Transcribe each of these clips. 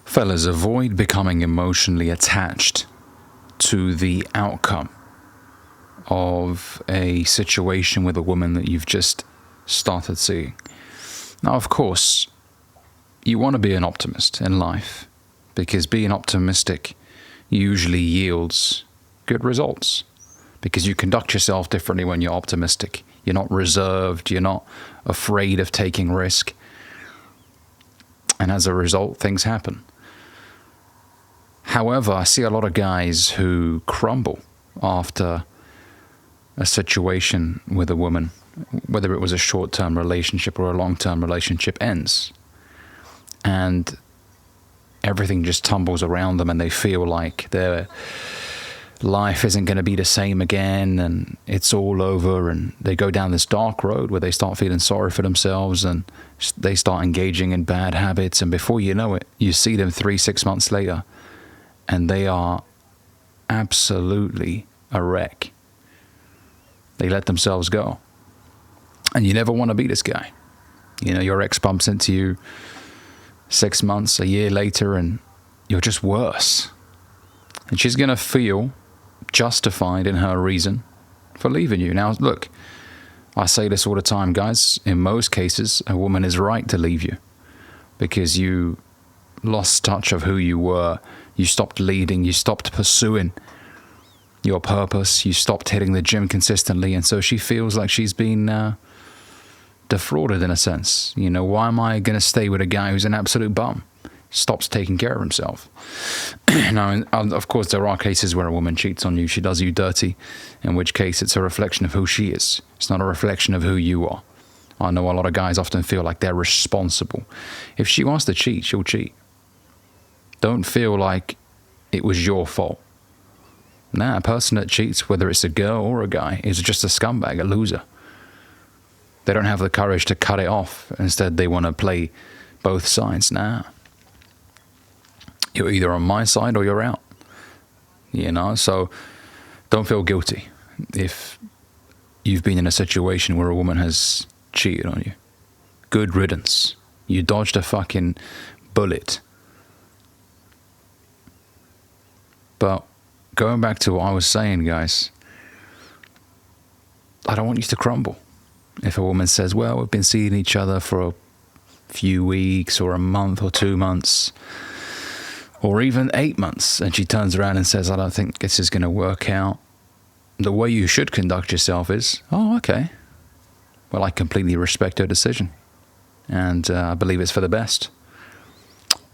Fellas, avoid becoming emotionally attached to the outcome of a situation with a woman that you've just started seeing. Now, of course, you want to be an optimist in life, because being optimistic usually yields good results, because you conduct yourself differently when you're optimistic. You're not reserved, you're not afraid of taking risk, and as a result, things happen. However, I see a lot of guys who crumble after a situation with a woman, whether it was a short-term relationship or a long-term relationship, ends. And everything just tumbles around them and they feel like their life isn't going to be the same again and it's all over, and they go down this dark road where they start feeling sorry for themselves and they start engaging in bad habits, and before you know it, you see them 3-6 months later and they are absolutely a wreck. They let themselves go. And you never want to be this guy. You know, your ex bumps into you 6 months, a year later, and you're just worse. And she's going to feel justified in her reason for leaving you. Now, look, I say this all the time, guys. In most cases, a woman is right to leave you because you lost touch of who you were. You stopped leading. You stopped pursuing your purpose. You stopped hitting the gym consistently. And so she feels like she's been defrauded in a sense. You know, why am I going to stay with a guy who's an absolute bum? Stops taking care of himself. Now, of course, there are cases where a woman cheats on you. She does you dirty, in which case it's a reflection of who she is. It's not a reflection of who you are. I know a lot of guys often feel like they're responsible. If she wants to cheat, she'll cheat. Don't feel like it was your fault. Nah, a person that cheats, whether it's a girl or a guy, is just a scumbag, a loser. They don't have the courage to cut it off. Instead, they want to play both sides. Nah. You're either on my side or you're out. You know, so don't feel guilty if you've been in a situation where a woman has cheated on you. Good riddance. You dodged a fucking bullet. But going back to what I was saying, guys, I don't want you to crumble. If a woman says, well, we've been seeing each other for a few weeks or a month or 2 months or even 8 months, and she turns around and says, I don't think this is going to work out, the way you should conduct yourself is, oh, okay. Well, I completely respect her decision, and I believe it's for the best.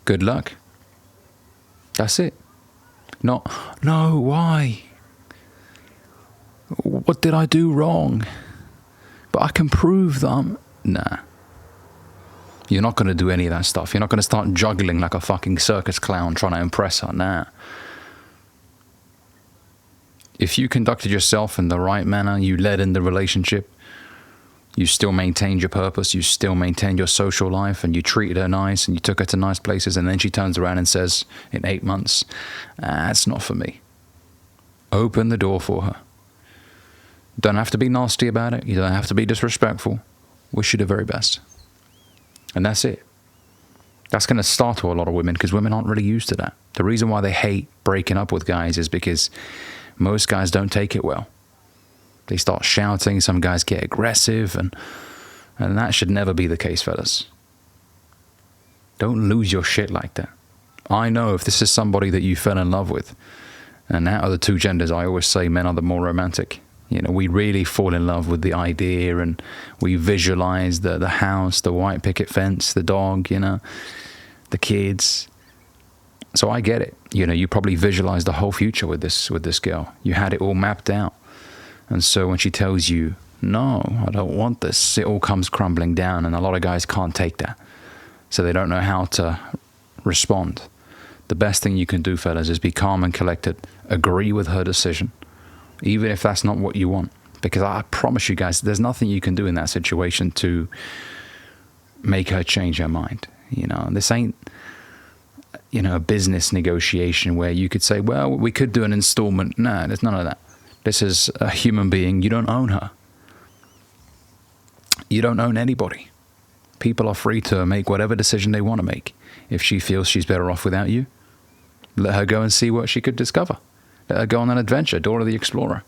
Good luck. That's it. Not, no, why? What did I do wrong? But I can prove that I'm... Nah. You're not going to do any of that stuff. You're not going to start juggling like a fucking circus clown trying to impress her. Nah. If you conducted yourself in the right manner, you led in the relationship, you still maintained your purpose, you still maintained your social life, and you treated her nice, and you took her to nice places, and then she turns around and says, in 8 months, that's not for me. Open the door for her. Don't have to be nasty about it. You don't have to be disrespectful. Wish you the very best. And that's it. That's going to startle a lot of women because women aren't really used to that. The reason why they hate breaking up with guys is because most guys don't take it well. They start shouting. Some guys get aggressive, and that should never be the case, fellas. Don't lose your shit like that. I know if this is somebody that you fell in love with, and out of the two genders, I always say men are the more romantic. You know, we really fall in love with the idea, and we visualize the house, the white picket fence, the dog, you know, the kids. So I get it. You know, you probably visualized the whole future with this girl. You had it all mapped out. And so when she tells you, no, I don't want this, it all comes crumbling down, and a lot of guys can't take that. So they don't know how to respond. The best thing you can do, fellas, is be calm and collected. Agree with her decision, even if that's not what you want. Because I promise you guys, there's nothing you can do in that situation to make her change her mind. You know, this ain't, you know, a business negotiation where you could say, well, we could do an installment. No, there's none of that. This is a human being. You don't own her. You don't own anybody. People are free to make whatever decision they want to make. If she feels she's better off without you, let her go and see what she could discover. Let her go on an adventure, Dora the Explorer.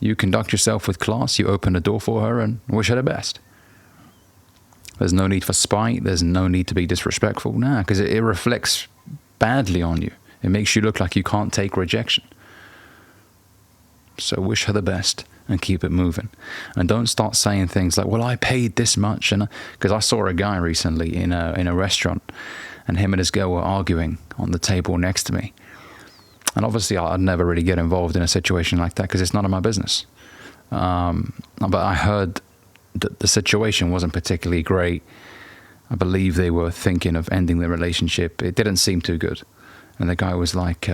You conduct yourself with class, you open the door for her and wish her the best. There's no need for spite, there's no need to be disrespectful, because it reflects badly on you. It makes you look like you can't take rejection. So wish her the best and keep it moving. And don't start saying things like, well, I paid this much. And because I saw a guy recently in a restaurant, and him and his girl were arguing on the table next to me. And obviously I'd never really get involved in a situation like that because it's none of my business. But I heard that the situation wasn't particularly great. I believe they were thinking of ending the relationship. It didn't seem too good. And the guy was like,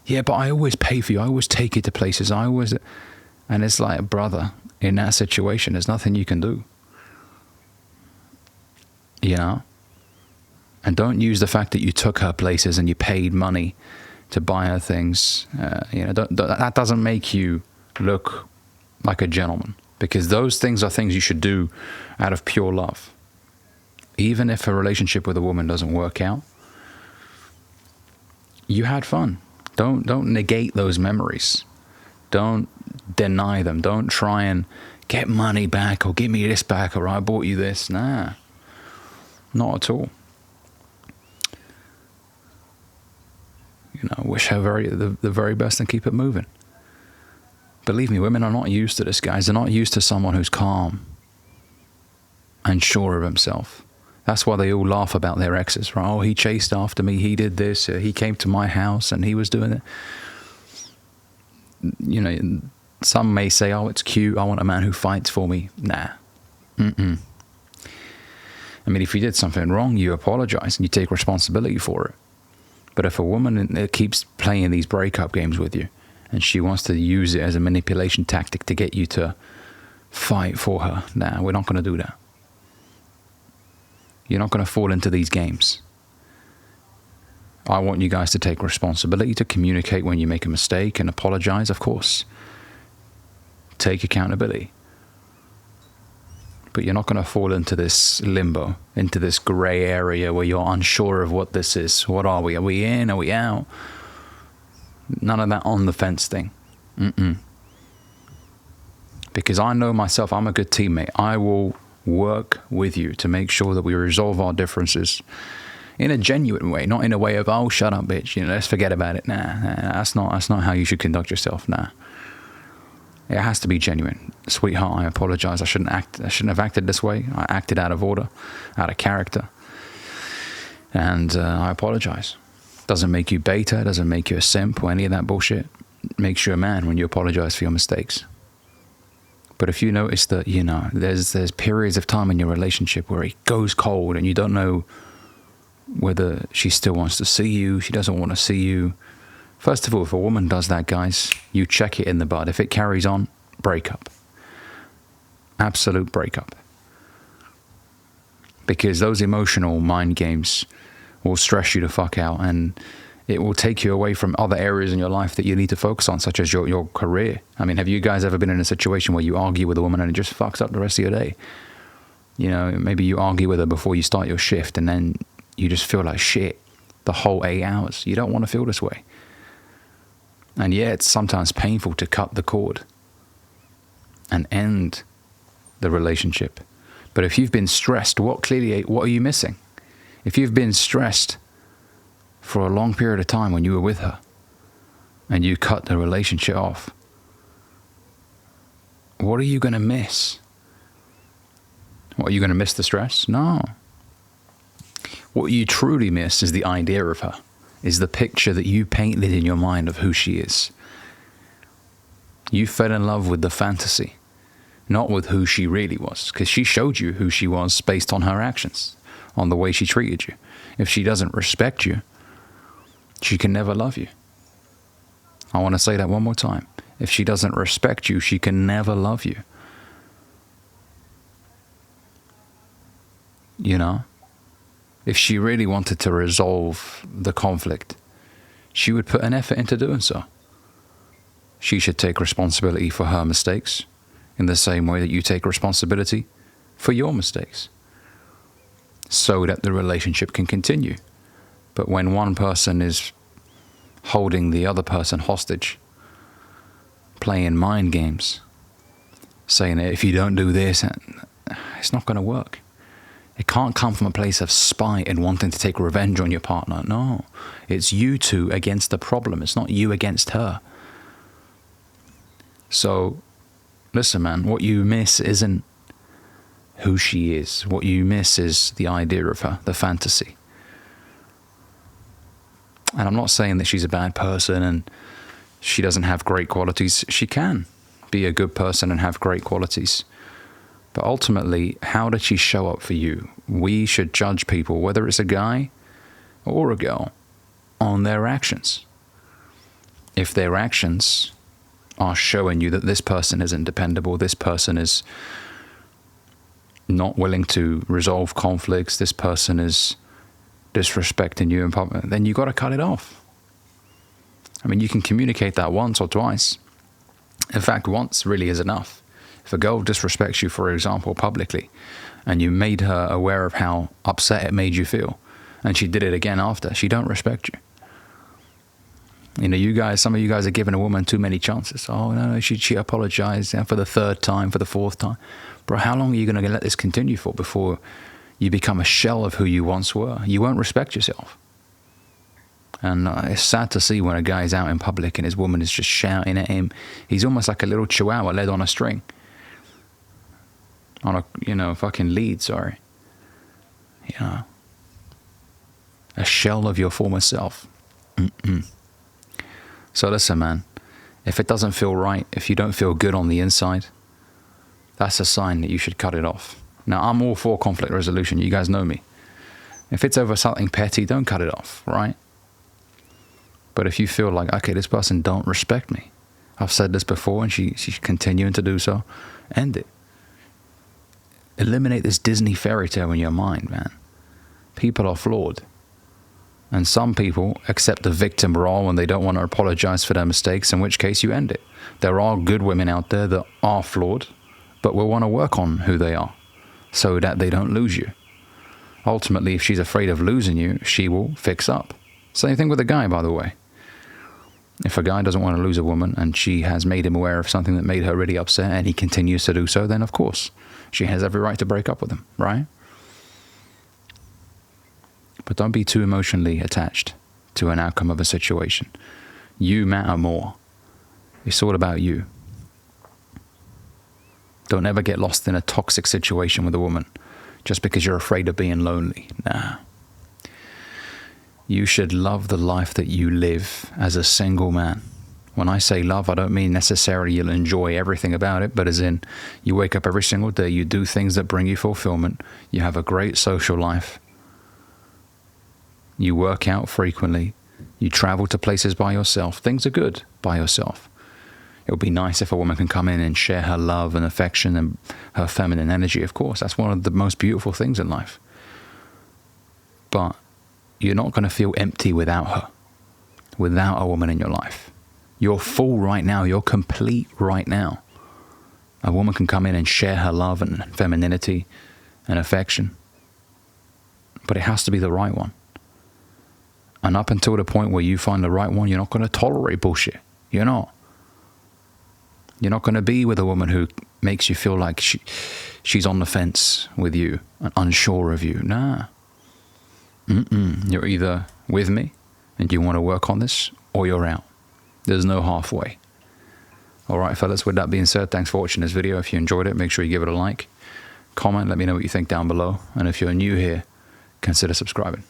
yeah, but I always pay for you. I always take you to places. And it's like, brother, in that situation, there's nothing you can do. You know? And don't use the fact that you took her places and you paid money to buy her things. That doesn't make you look like a gentleman. Because those things are things you should do out of pure love. Even if a relationship with a woman doesn't work out, you had fun. Don't negate those memories. Don't deny them. Don't try and get money back or give me this back or I bought you this. Nah, not at all. Wish her the very best and keep it moving. Believe me, women are not used to this, guys. They're not used to someone who's calm and sure of himself. That's why they all laugh about their exes, right? Oh, he chased after me, he did this, he came to my house and he was doing it. Some may say, oh, it's cute, I want a man who fights for me. Nah. I mean, if you did something wrong, you apologize and you take responsibility for it. But if a woman keeps playing these breakup games with you and she wants to use it as a manipulation tactic to get you to fight for her, nah, we're not going to do that. You're not going to fall into these games. I want you guys to take responsibility, to communicate when you make a mistake and apologize, of course. Take accountability. But you're not going to fall into this limbo, into this gray area where you're unsure of what this is. What are we? Are we in? Are we out? None of that on the fence thing. Because I know myself, I'm a good teammate. I will work with you to make sure that we resolve our differences in a genuine way, not in a way of, oh, shut up, bitch, let's forget about it. Nah, that's not how you should conduct yourself. Nah. It has to be genuine. Sweetheart, I apologize. I shouldn't have acted this way. I acted out of order, out of character. And I apologize. Doesn't make you beta, doesn't make you a simp or any of that bullshit. It makes you a man when you apologize for your mistakes. But if you notice that, there's periods of time in your relationship where it goes cold and you don't know whether she still wants to see you, she doesn't want to see you. First of all, if a woman does that, guys, you check it in the bud. If it carries on, break up. Absolute breakup. Because those emotional mind games will stress you the fuck out and it will take you away from other areas in your life that you need to focus on, such as your career. I mean, have you guys ever been in a situation where you argue with a woman and it just fucks up the rest of your day? Maybe you argue with her before you start your shift and then you just feel like shit the whole 8 hours. You don't want to feel this way. And yeah, it's sometimes painful to cut the cord and end the relationship. But if you've been stressed, what are you missing? If you've been stressed for a long period of time when you were with her and you cut the relationship off, what are you going to miss? What, are you going to miss the stress? No. What you truly miss is the idea of her, is the picture that you painted in your mind of who she is. You fell in love with the fantasy, not with who she really was, because she showed you who she was based on her actions, on the way she treated you. If she doesn't respect you, she can never love you. I want to say that one more time. If she doesn't respect you, she can never love you. If she really wanted to resolve the conflict, she would put an effort into doing so. She should take responsibility for her mistakes in the same way that you take responsibility for your mistakes. so that the relationship can continue. But when one person is holding the other person hostage, playing mind games, saying that if you don't do this, it's not going to work. It can't come from a place of spite and wanting to take revenge on your partner. No, it's you two against the problem. It's not you against her. So, listen, man, what you miss isn't who she is. What you miss is the idea of her, the fantasy. And I'm not saying that she's a bad person and she doesn't have great qualities. She can be a good person and have great qualities. But ultimately, how did she show up for you? We should judge people, whether it's a guy or a girl, on their actions. If their actions are showing you that this person isn't dependable, this person is not willing to resolve conflicts, this person is disrespecting you in public, then you got to cut it off. I mean, you can communicate that once or twice. In fact, once really is enough. If a girl disrespects you, for example, publicly, and you made her aware of how upset it made you feel, and she did it again after, she don't respect you. You know, you guys, some of you guys are giving a woman too many chances. Oh, no, she apologized for the third time, for the fourth time. Bro, how long are you going to let this continue for before you become a shell of who you once were? You won't respect yourself. And it's sad to see when a guy's out in public and his woman is just shouting at him. He's almost like a little chihuahua led on a string. On a, fucking lead, sorry. A shell of your former self. So listen, man, if it doesn't feel right, if you don't feel good on the inside, that's a sign that you should cut it off. Now, I'm all for conflict resolution. You guys know me. If it's over something petty, don't cut it off, right? But if you feel like, okay, this person don't respect me, I've said this before and she's continuing to do so, end it. Eliminate this Disney fairy tale in your mind, man. People are flawed. And some people accept the victim role and they don't want to apologize for their mistakes, in which case you end it. There are good women out there that are flawed, but will want to work on who they are so that they don't lose you. Ultimately, if she's afraid of losing you, she will fix up. Same thing with a guy, by the way. If a guy doesn't want to lose a woman and she has made him aware of something that made her really upset and he continues to do so, then of course, she has every right to break up with him, right? But don't be too emotionally attached to an outcome of a situation. You matter more. It's all about you. Don't ever get lost in a toxic situation with a woman just because you're afraid of being lonely. Nah. You should love the life that you live as a single man. When I say love, I don't mean necessarily you'll enjoy everything about it, but as in you wake up every single day, you do things that bring you fulfillment, you have a great social life, you work out frequently, you travel to places by yourself, things are good by yourself. It would be nice if a woman can come in and share her love and affection and her feminine energy, of course. That's one of the most beautiful things in life. But you're not going to feel empty without her, without a woman in your life. You're full right now. You're complete right now. A woman can come in and share her love and femininity and affection. But it has to be the right one. And up until the point where you find the right one, you're not going to tolerate bullshit. You're not. You're not going to be with a woman who makes you feel like she's on the fence with you and unsure of you. Nah. You're either with me and you want to work on this, or you're out. There's no halfway. All right, fellas, with that being said, thanks for watching this video. If you enjoyed it, make sure you give it a like. Comment, let me know what you think down below. And if you're new here, consider subscribing.